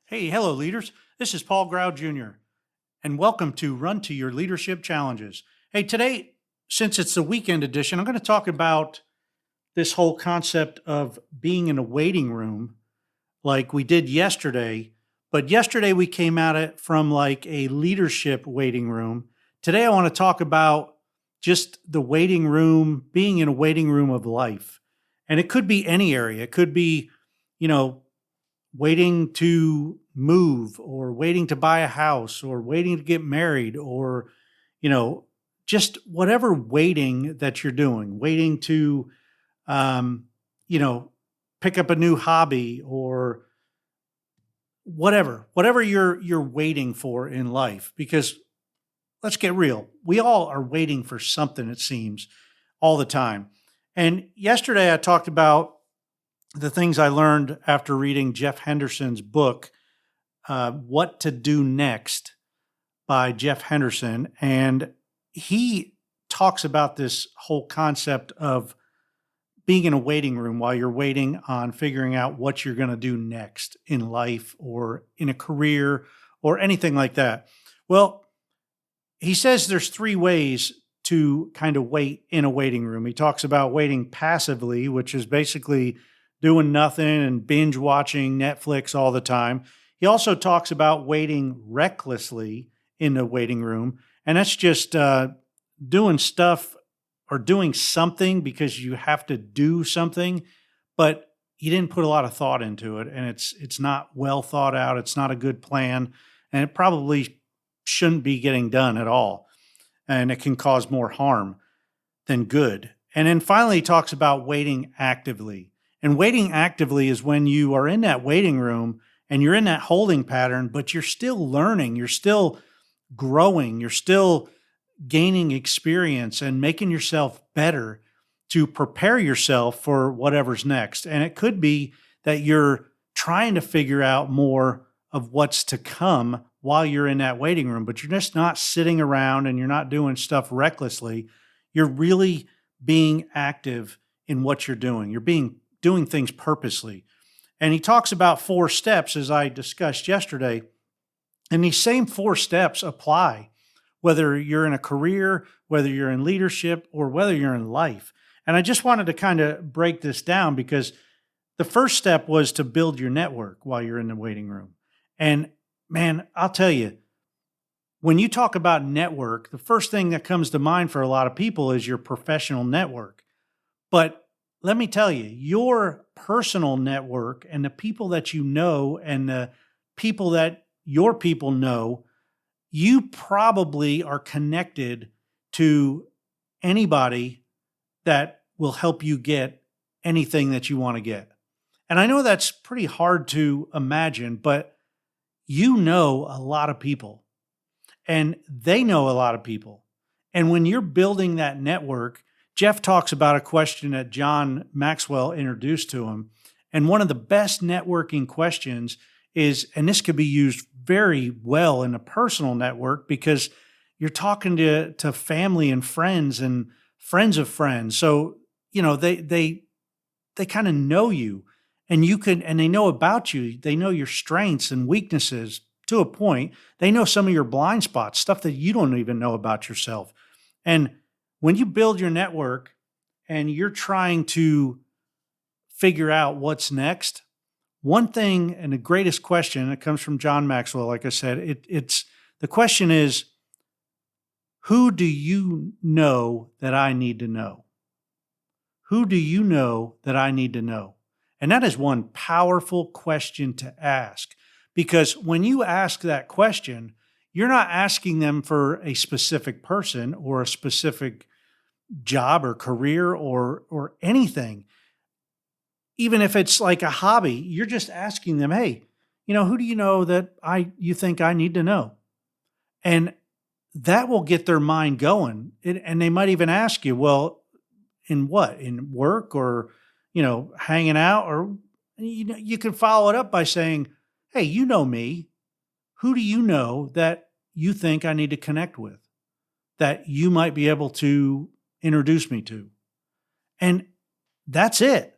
Hey, hello, leaders. This is Paul Grau Jr., and welcome to Run to Your Leadership Challenges. Hey, today, since it's the weekend edition, I'm going to talk about this whole concept of being in a waiting room like we did yesterday. But yesterday, we came at it from like a leadership waiting room. Today, I want to talk about just the waiting room, being in a waiting room of life. And it could be any area. It could be, you know, waiting to move or waiting to buy a house or waiting to get married or you know just whatever waiting that you're doing, waiting to um you know pick up a new hobby or whatever you're waiting for in life, because let's get real, we all are waiting for something, it seems, all the time. And yesterday I talked about the things I learned after reading Jeff Henderson's book, What to Do Next by Jeff Henderson. And he talks about this whole concept of being in a waiting room while you're waiting on figuring out what you're going to do next in life or in a career or anything like that. Well, he says there's three ways to kind of wait in a waiting room. He talks about waiting passively, which is basically doing nothing and binge watching Netflix all the time. He also talks about waiting recklessly in the waiting room, and that's just doing stuff or doing something because you have to do something, but you didn't put a lot of thought into it, and it's not well thought out. It's not a good plan, and it probably shouldn't be getting done at all, and it can cause more harm than good. And then finally, he talks about waiting actively. And waiting actively is when you are in that waiting room and you're in that holding pattern, but you're still learning, you're still growing, you're still gaining experience and making yourself better to prepare yourself for whatever's next. And it could be that you're trying to figure out more of what's to come while you're in that waiting room, but you're just not sitting around and you're not doing stuff recklessly. You're really being active in what you're doing. You're doing things purposely. And he talks about four steps, as I discussed yesterday. And these same four steps apply whether you're in a career, whether you're in leadership, or whether you're in life. And I just wanted to kind of break this down because the first step was to build your network while you're in the waiting room. And man, I'll tell you, when you talk about network, the first thing that comes to mind for a lot of people is your professional network. But let me tell you, your personal network and the people that you know and the people that your people know, you probably are connected to anybody that will help you get anything that you want to get. And I know that's pretty hard to imagine, but you know a lot of people and they know a lot of people. And when you're building that network, Jeff talks about a question that John Maxwell introduced to him. And one of the best networking questions is, and this could be used very well in a personal network because you're talking to family and friends of friends. So, they kind of know you and and they know about you. They know your strengths and weaknesses to a point. They know some of your blind spots, stuff that you don't even know about yourself. And when you build your network and you're trying to figure out what's next, one thing, and the greatest question, it comes from John Maxwell, like I said, it's the question is, who do you know that I need to know? Who do you know that I need to know? And that is one powerful question to ask, because when you ask that question, you're not asking them for a specific person or a specific job or career or anything. Even if it's like a hobby, you're just asking them, hey, who do you know that you think I need to know? And that will get their mind going. And they might even ask you, well, in what? In work or, hanging out? Or, you can follow it up by saying, hey, you know me. Who do you know that you think I need to connect with, that you might be able to introduce me to? And that's it.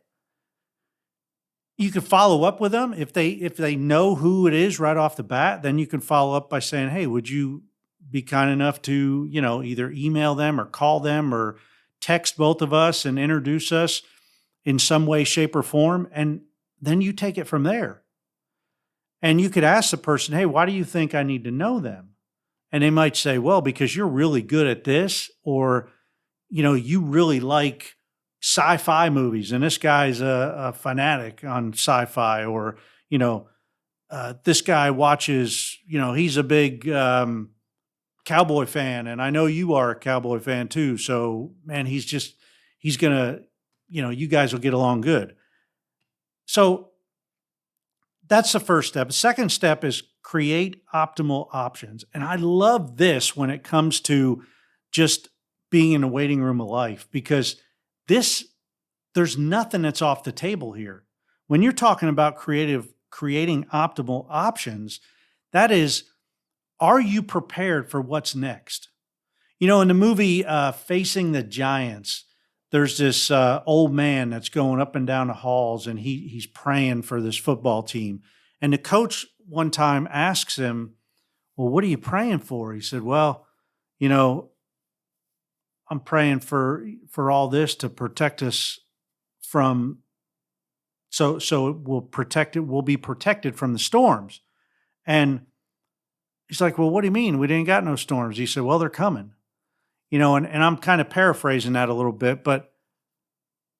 You can follow up with them if they know who it is right off the bat. Then you can follow up by saying, "Hey, would you be kind enough to either email them or call them or text both of us and introduce us in some way, shape, or form?" And then you take it from there. And you could ask the person, "Hey, why do you think I need to know them?" And they might say, "Well, because you're really good at this," or you really like sci-fi movies, and this guy's a fanatic on sci-fi, or this guy watches, he's a big cowboy fan, and I know you are a cowboy fan too. So, man, he's gonna, you guys will get along good. So that's the first step. The second step is create optimal options. And I love this when it comes to just being in the waiting room of life, because there's nothing that's off the table here. When you're talking about creating optimal options, that is, are you prepared for what's next? In the movie Facing the Giants, there's this old man that's going up and down the halls, and he's praying for this football team. And the coach one time asks him, "Well, what are you praying for?" He said, "Well, I'm praying for all this to protect us from, so we'll be protected from the storms." And he's like, "Well, what do you mean? We didn't got no storms." He said, "Well, they're coming." And I'm kind of paraphrasing that a little bit, but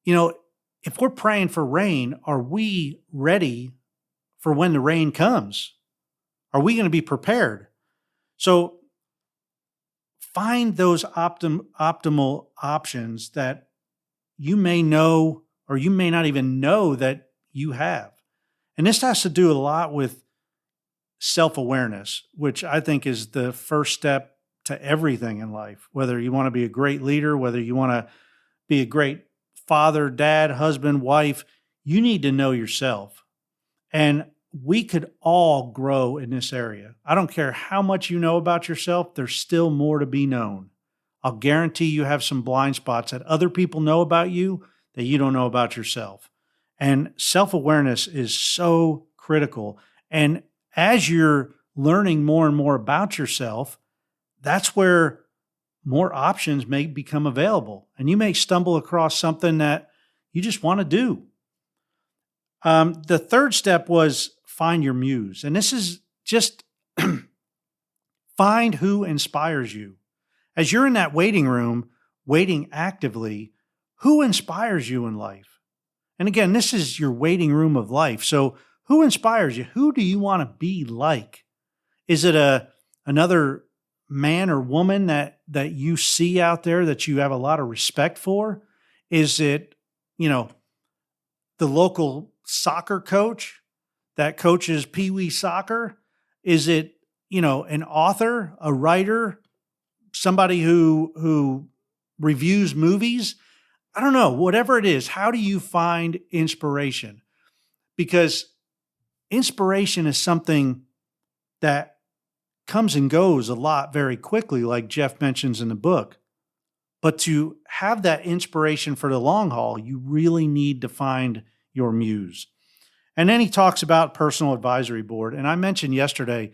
if we're praying for rain, are we ready for when the rain comes? Are we going to be prepared? So find those optimal options that you may know, or you may not even know that you have. And this has to do a lot with self-awareness, which I think is the first step to everything in life. Whether you want to be a great leader, whether you want to be a great father, dad, husband, wife, you need to know yourself. And we could all grow in this area. I don't care how much you know about yourself, there's still more to be known. I'll guarantee you have some blind spots that other people know about you that you don't know about yourself. And self-awareness is so critical. And as you're learning more and more about yourself, that's where more options may become available. And you may stumble across something that you just want to do. The third step was find your muse. And this is just find who inspires you. As you're in that waiting room, waiting actively, who inspires you in life? And again, this is your waiting room of life. So who inspires you? Who do you want to be like? Is it another man or woman that you see out there that you have a lot of respect for? Is it, the local soccer coach that coaches Pee Wee soccer? Is it, an author, a writer, somebody who reviews movies? I don't know. Whatever it is, how do you find inspiration? Because inspiration is something that comes and goes a lot very quickly, like Jeff mentions in the book. But to have that inspiration for the long haul, you really need to find your muse. And then he talks about personal advisory board. And I mentioned yesterday,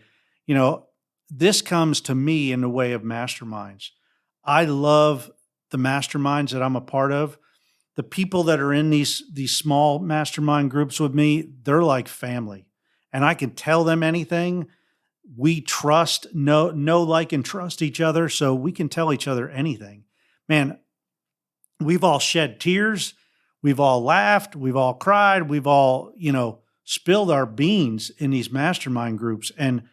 this comes to me in the way of masterminds. I love the masterminds that I'm a part of. The people that are in these small mastermind groups with me, they're like family. And I can tell them anything. We know, like, and trust each other, so we can tell each other anything. Man, we've all shed tears. We've all laughed. We've all cried. We've all, spilled our beans in these mastermind groups. And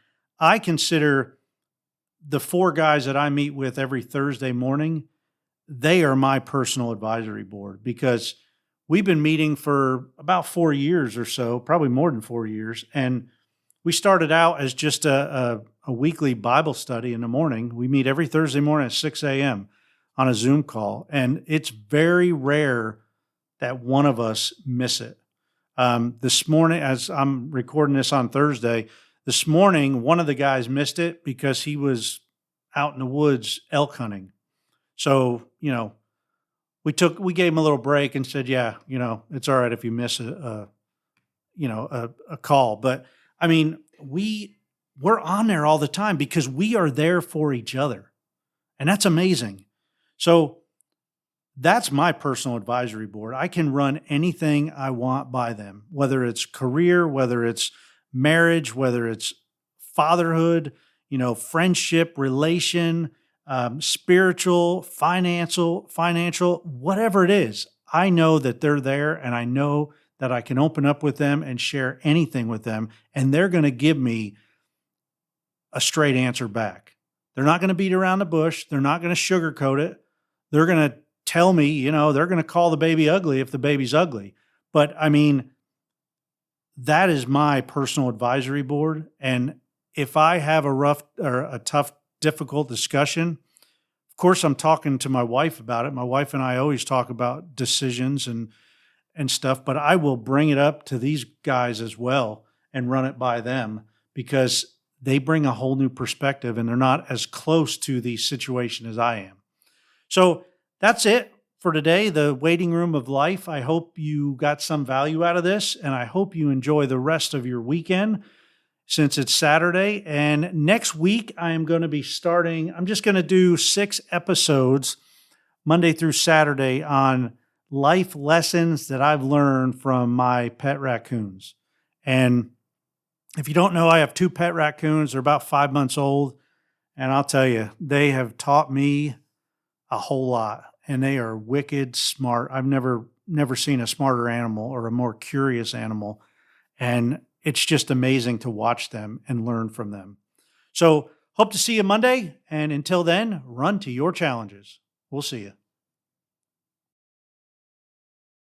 I consider the 4 guys that I meet with every Thursday morning, they are my personal advisory board, because we've been meeting for about 4 years or so, probably more than 4 years. And we started out as just a weekly Bible study in the morning. We meet every Thursday morning at 6 a.m. on a Zoom call. And it's very rare that one of us miss it. This morning, as I'm recording this on Thursday, this morning, one of the guys missed it because he was out in the woods elk hunting. So, we gave him a little break and said, yeah, it's all right if you miss a call. But I mean, we're on there all the time because we are there for each other. And that's amazing. So that's my personal advisory board. I can run anything I want by them, whether it's career, whether it's marriage, whether it's fatherhood, friendship, relation, spiritual, financial, whatever it is. I know that they're there, and I know that I can open up with them and share anything with them, and they're going to give me a straight answer back. They're not going to beat around the bush. They're not going to sugarcoat it. They're going to tell me, they're going to call the baby ugly if the baby's ugly. But I mean, that is my personal advisory board. And if I have a rough or a tough, difficult discussion, of course, I'm talking to my wife about it. My wife and I always talk about decisions and stuff, but I will bring it up to these guys as well and run it by them because they bring a whole new perspective and they're not as close to the situation as I am. So that's it for today, the waiting room of life. I hope you got some value out of this, and I hope you enjoy the rest of your weekend since it's Saturday. And next week, I am going to be I'm just going to do 6 episodes Monday through Saturday on life lessons that I've learned from my pet raccoons. And if you don't know, I have 2 pet raccoons. They're about 5 months old. And I'll tell you, they have taught me a whole lot, and they are wicked smart. I've never seen a smarter animal or a more curious animal. And it's just amazing to watch them and learn from them. So hope to see you Monday. And until then, run to your challenges. We'll see you.